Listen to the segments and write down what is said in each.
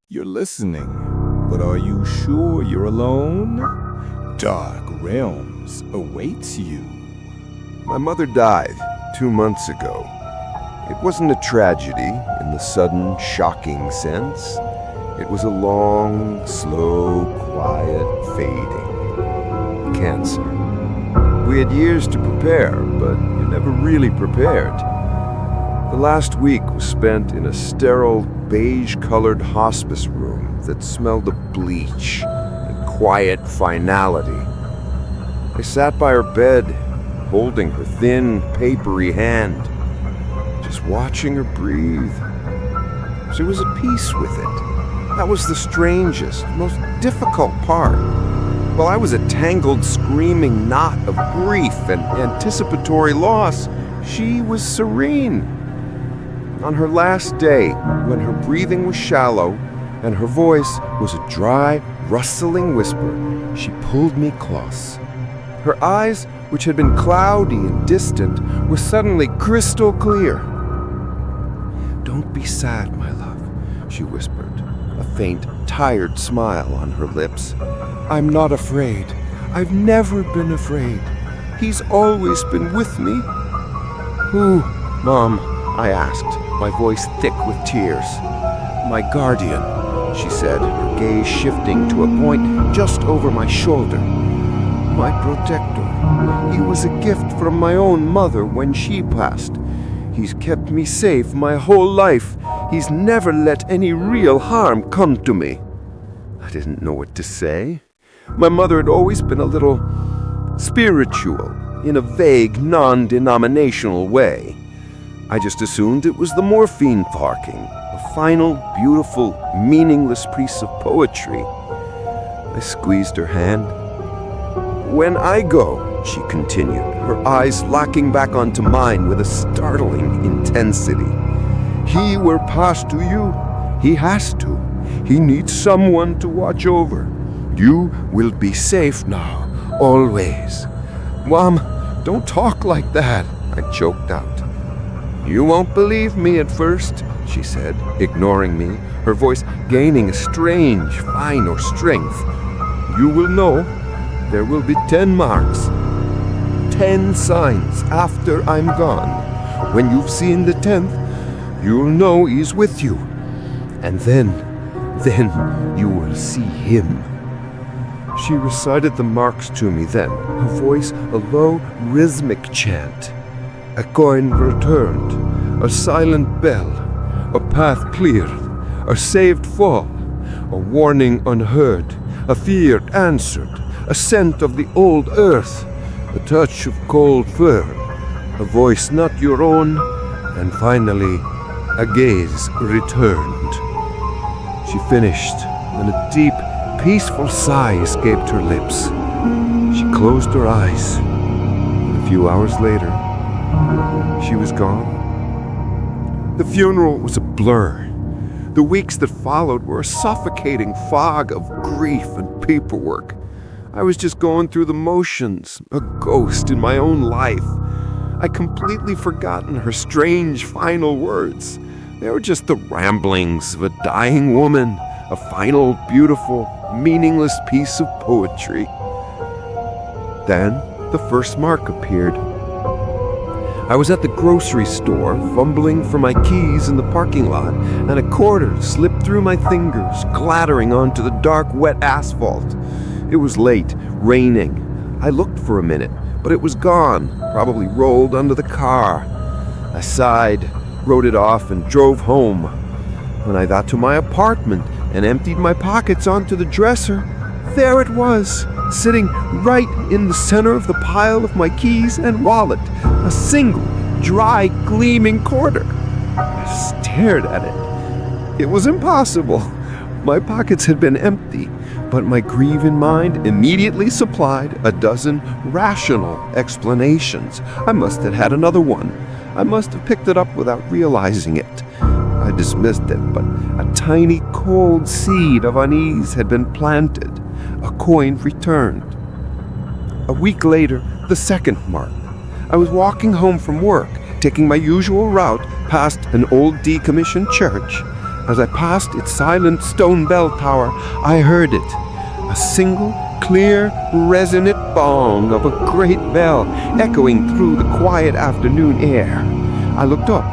You're listening, but are you sure you're alone? Dark Realms awaits you. My mother died 2 months ago. It wasn't a tragedy in the sudden, shocking sense. It was a long, slow, quiet fading. Cancer. We had years to prepare, but you never really prepared. The last week was spent in a sterile, beige-colored hospice room that smelled of bleach and quiet finality. I sat by her bed, holding her thin, papery hand, just watching her breathe. She was at peace with it. That was the strangest, most difficult part. While I was a tangled, screaming knot of grief and anticipatory loss, she was serene. On her last day, when her breathing was shallow and her voice was a dry, rustling whisper, she pulled me close. Her eyes, which had been cloudy and distant, were suddenly crystal clear. "Don't be sad, my love," she whispered, a faint, tired smile on her lips. "I'm not afraid. I've never been afraid. He's always been with me." "Who, Mom?" I asked, my voice thick with tears. "My guardian," she said, her gaze shifting to a point just over my shoulder. "My protector. He was a gift from my own mother when she passed. He's kept me safe my whole life. He's never let any real harm come to me." I didn't know what to say. My mother had always been a little spiritual, in a vague, non-denominational way. I just assumed it was the morphine talking, a final, beautiful, meaningless piece of poetry. I squeezed her hand. "When I go," she continued, her eyes locking back onto mine with a startling intensity, "he will pass to you. He has to. He needs someone to watch over. You will be safe now, always." "Mom, don't talk like that," I choked out. "You won't believe me at first," she said, ignoring me, her voice gaining a strange, finer strength. "You will know. There will be 10 marks. 10 signs after I'm gone. When you've seen the 10th, you'll know he's with you. And then you will see him." She recited the marks to me then, her voice a low, rhythmic chant. A coin returned, a silent bell, a path cleared, a saved fall, a warning unheard, a fear answered, a scent of the old earth, a touch of cold fur, a voice not your own, and finally, a gaze returned. She finished, and a deep, peaceful sigh escaped her lips. She closed her eyes, and a few hours later, she was gone. The funeral was a blur. The weeks that followed were a suffocating fog of grief and paperwork. I was just going through the motions, a ghost in my own life. I'd completely forgotten her strange final words. They were just the ramblings of a dying woman, a final, beautiful, meaningless piece of poetry. Then the first mark appeared. I was at the grocery store, fumbling for my keys in the parking lot, and a quarter slipped through my fingers, clattering onto the dark, wet asphalt. It was late, raining. I looked for a minute, but it was gone, probably rolled under the car. I sighed, wrote it off, and drove home. When I got to my apartment and emptied my pockets onto the dresser, there it was, sitting right in the center of the pile of my keys and wallet, a single, dry, gleaming quarter. I stared at it. It was impossible. My pockets had been empty, but my grieving mind immediately supplied a dozen rational explanations. I must have had another one. I must have picked it up without realizing it. I dismissed it, but a tiny cold seed of unease had been planted. A coin returned. A week later, the second mark. I was walking home from work, taking my usual route past an old decommissioned church. As I passed its silent stone bell tower, I heard it. A single, clear, resonant bong of a great bell echoing through the quiet afternoon air. I looked up.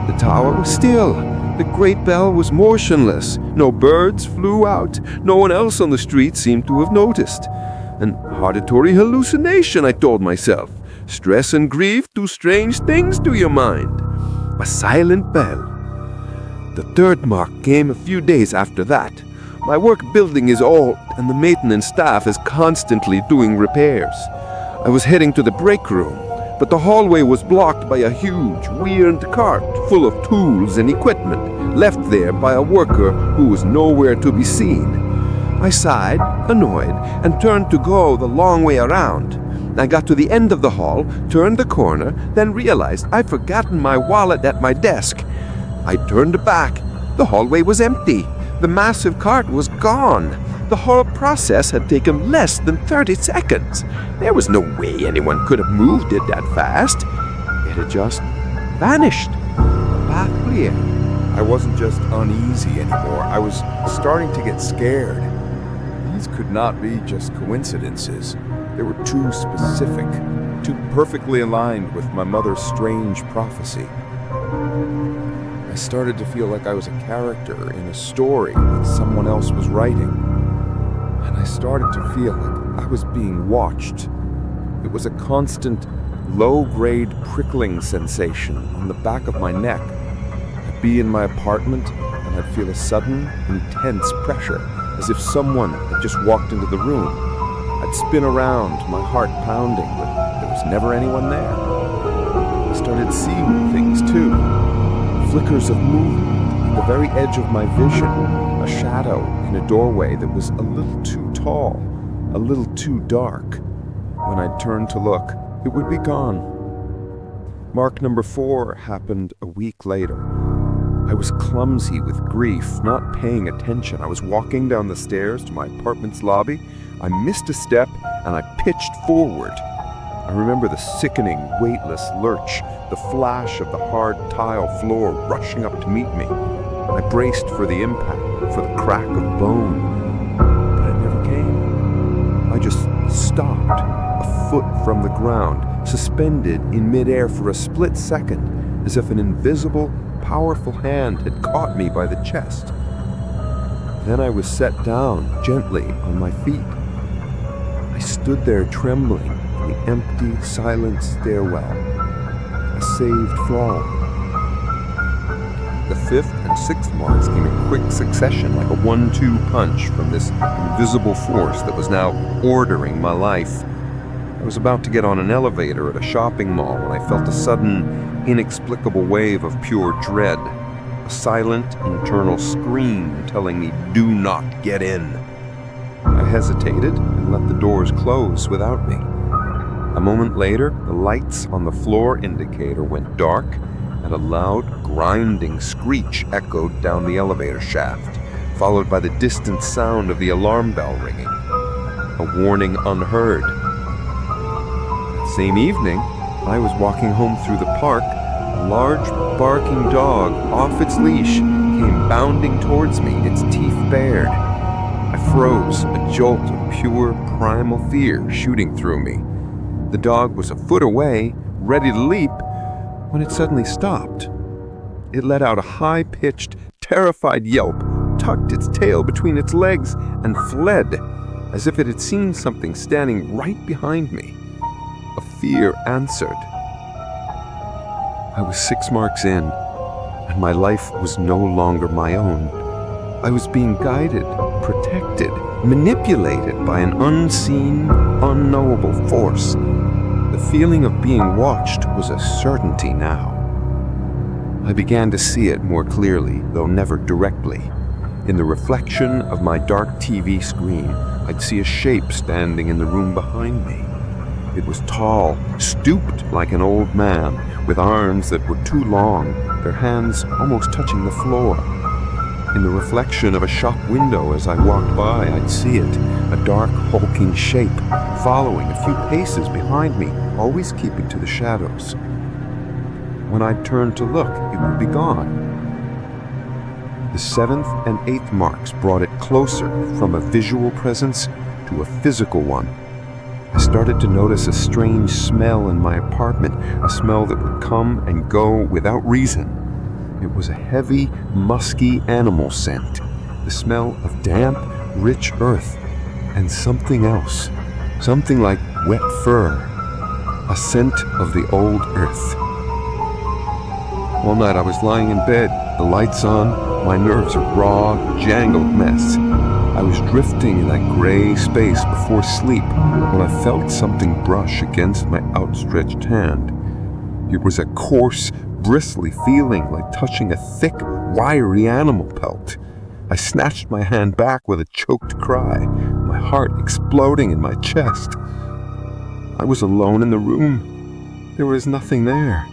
The tower was still. The great bell was motionless. No birds flew out. No one else on the street seemed to have noticed. An auditory hallucination, I told myself. Stress and grief do strange things to your mind. A silent bell. The third mark came a few days after that. My work building is old, and the maintenance staff is constantly doing repairs. I was heading to the break room, but the hallway was blocked by a huge, weird cart full of tools and equipment, left there by a worker who was nowhere to be seen. I sighed, annoyed, and turned to go the long way around. I got to the end of the hall, turned the corner, then realized I'd forgotten my wallet at my desk. I turned back. The hallway was empty. The massive cart was gone. The whole process had taken less than 30 seconds. There was no way anyone could have moved it that fast. It had just vanished. The path clear. I wasn't just uneasy anymore. I was starting to get scared. These could not be just coincidences. They were too specific, too perfectly aligned with my mother's strange prophecy. I started to feel like I was a character in a story that someone else was writing. And I started to feel like I was being watched. It was a constant, low-grade prickling sensation on the back of my neck. I'd be in my apartment and I'd feel a sudden, intense pressure, as if someone had just walked into the room. I'd spin around, my heart pounding, but there was never anyone there. I started seeing things too. Flickers of movement at the very edge of my vision, a shadow in a doorway that was a little too tall, a little too dark. When I'd turn to look, it would be gone. Mark number 4 happened a week later. I was clumsy with grief, not paying attention. I was walking down the stairs to my apartment's lobby. I missed a step and I pitched forward. I remember the sickening, weightless lurch, the flash of the hard tile floor rushing up to meet me. I braced for the impact, for the crack of bone, but it never came. I just stopped, a foot from the ground, suspended in midair for a split second, as if an invisible, powerful hand had caught me by the chest. Then I was set down, gently, on my feet. I stood there trembling, the empty, silent stairwell. A saved fall. The 5th and 6th marks came in quick succession, like a 1-2 punch from this invisible force that was now ordering my life. I was about to get on an elevator at a shopping mall when I felt a sudden, inexplicable wave of pure dread. A silent, internal scream telling me, "Do not get in." I hesitated and let the doors close without me. A moment later, the lights on the floor indicator went dark, and a loud, grinding screech echoed down the elevator shaft, followed by the distant sound of the alarm bell ringing. A warning unheard. That same evening, I was walking home through the park. A large, barking dog, off its leash, came bounding towards me, its teeth bared. I froze, a jolt of pure, primal fear shooting through me. The dog was a foot away, ready to leap, when it suddenly stopped. It let out a high-pitched, terrified yelp, tucked its tail between its legs, and fled, as if it had seen something standing right behind me. A fear answered. I was 6 marks in, and my life was no longer my own. I was being guided, protected, manipulated by an unseen, unknowable force. The feeling of being watched was a certainty now. I began to see it more clearly, though never directly. In the reflection of my dark TV screen, I'd see a shape standing in the room behind me. It was tall, stooped like an old man, with arms that were too long, their hands almost touching the floor. In the reflection of a shop window as I walked by, I'd see it, a dark, hulking shape, following a few paces behind me, always keeping to the shadows. When I'd turn to look, it would be gone. The 7th and 8th marks brought it closer from a visual presence to a physical one. I started to notice a strange smell in my apartment, a smell that would come and go without reason. It was a heavy, musky animal scent, the smell of damp, rich earth, and something else, something like wet fur, a scent of the old earth. All night I was lying in bed, the lights on, my nerves a raw, jangled mess. I was drifting in that gray space before sleep when I felt something brush against my outstretched hand. It was a coarse, bristly feeling like touching a thick, wiry animal pelt. I snatched my hand back with a choked cry, my heart exploding in my chest. I was alone in the room. There was nothing there.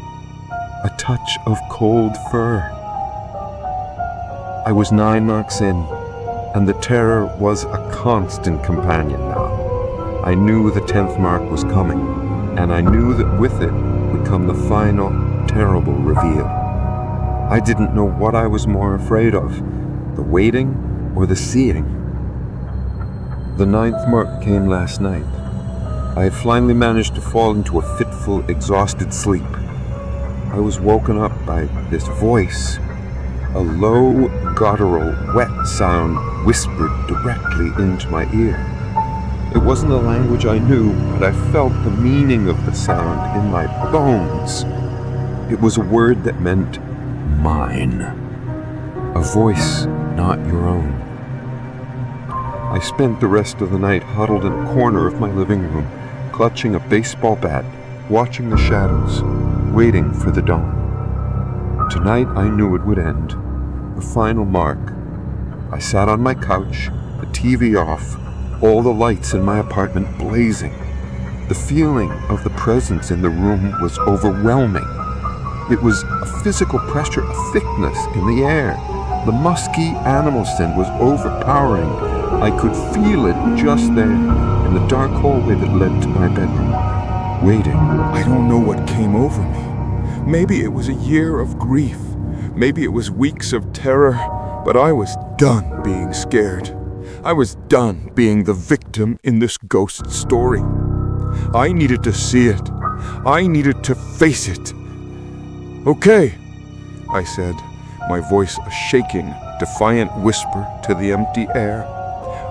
A touch of cold fur. I was 9 marks in, and the terror was a constant companion now. I knew the 10th mark was coming, and I knew that with it would come the final, terrible reveal. I didn't know what I was more afraid of, the waiting or the seeing. The 9th mark came last night. I had finally managed to fall into a fitful, exhausted sleep. I was woken up by this voice, a low, guttural, wet sound whispered directly into my ear. It wasn't a language I knew, but I felt the meaning of the sound in my bones. It was a word that meant mine, a voice not your own. I spent the rest of the night huddled in a corner of my living room, clutching a baseball bat, watching the shadows, waiting for the dawn. Tonight I knew it would end, the final mark. I sat on my couch, the TV off, all the lights in my apartment blazing. The feeling of the presence in the room was overwhelming. It was a physical pressure, a thickness in the air. The musky animal scent was overpowering. I could feel it just there, in the dark hallway that led to my bedroom, waiting. I don't know what came over me. Maybe it was a year of grief. Maybe it was weeks of terror, but I was done being scared. I was done being the victim in this ghost story. I needed to see it. I needed to face it. Okay, I said, my voice a shaking, defiant whisper to the empty air.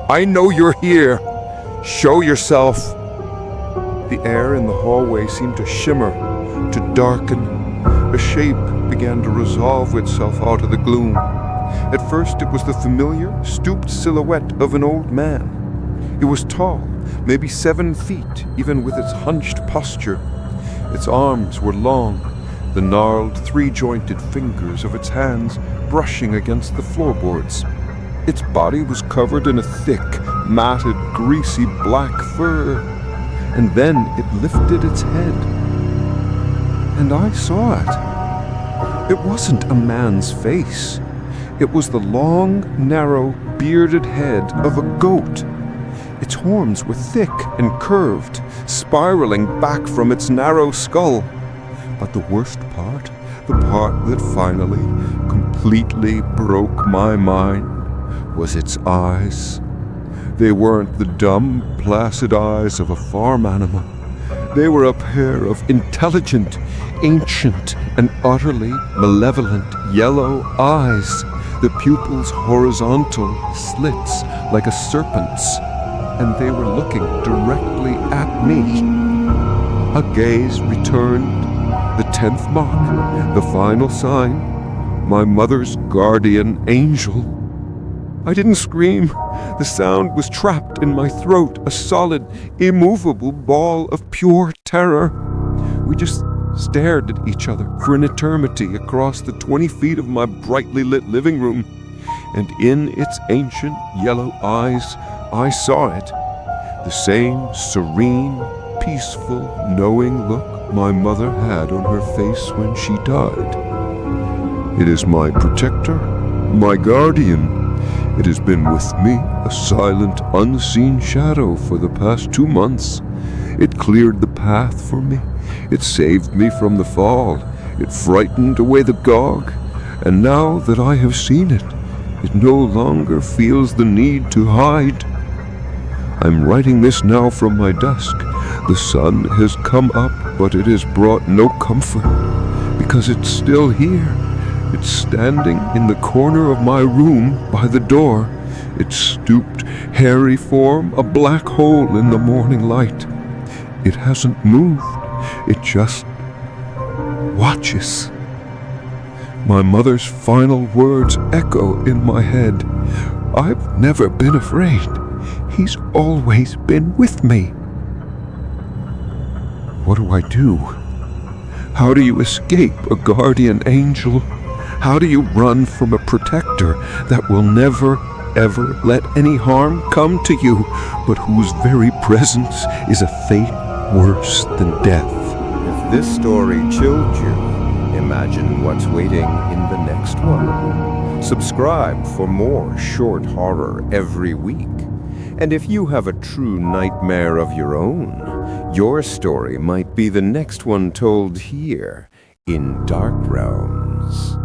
I know you're here. Show yourself. The air in the hallway seemed to shimmer, to darken. A shape began to resolve itself out of the gloom. At first it was the familiar, stooped silhouette of an old man. It was tall, maybe 7 feet, even with its hunched posture. Its arms were long, the gnarled, 3-jointed fingers of its hands brushing against the floorboards. Its body was covered in a thick, matted, greasy black fur. And then it lifted its head. And I saw it. It wasn't a man's face. It was the long, narrow, bearded head of a goat. Its horns were thick and curved, spiraling back from its narrow skull. But the worst part, the part that finally, completely broke my mind, was its eyes. They weren't the dumb, placid eyes of a farm animal. They were a pair of intelligent, ancient, and utterly malevolent yellow eyes, the pupils horizontal slits like a serpent's, and they were looking directly at me. A gaze returned, the 10th mark, the final sign, my mother's guardian angel. I didn't scream. The sound was trapped in my throat, a solid, immovable ball of pure terror. We just stared at each other for an eternity across the 20 feet of my brightly lit living room, and in its ancient yellow eyes I saw it, the same serene, peaceful, knowing look my mother had on her face when she died. It is my protector, my guardian. It has been with me, a silent, unseen shadow for the past 2 months. It cleared the path for me. It saved me from the fall. It frightened away the dog. And now that I have seen it, It no longer feels the need to hide. I'm writing this now from my desk. The sun has come up, but it has brought no comfort, because it's still here. It's standing in the corner of my room by the door, its stooped, hairy form a black hole in the morning light. It hasn't moved. It just watches. My mother's final words echo in my head. I've never been afraid. He's always been with me. What do I do? How do you escape a guardian angel? How do you run from a protector that will never, ever let any harm come to you, but whose very presence is a fate worse than death? If this story chilled you, imagine what's waiting in the next one. Subscribe for more short horror every week. And if you have a true nightmare of your own, your story might be the next one told here in Dark Realms.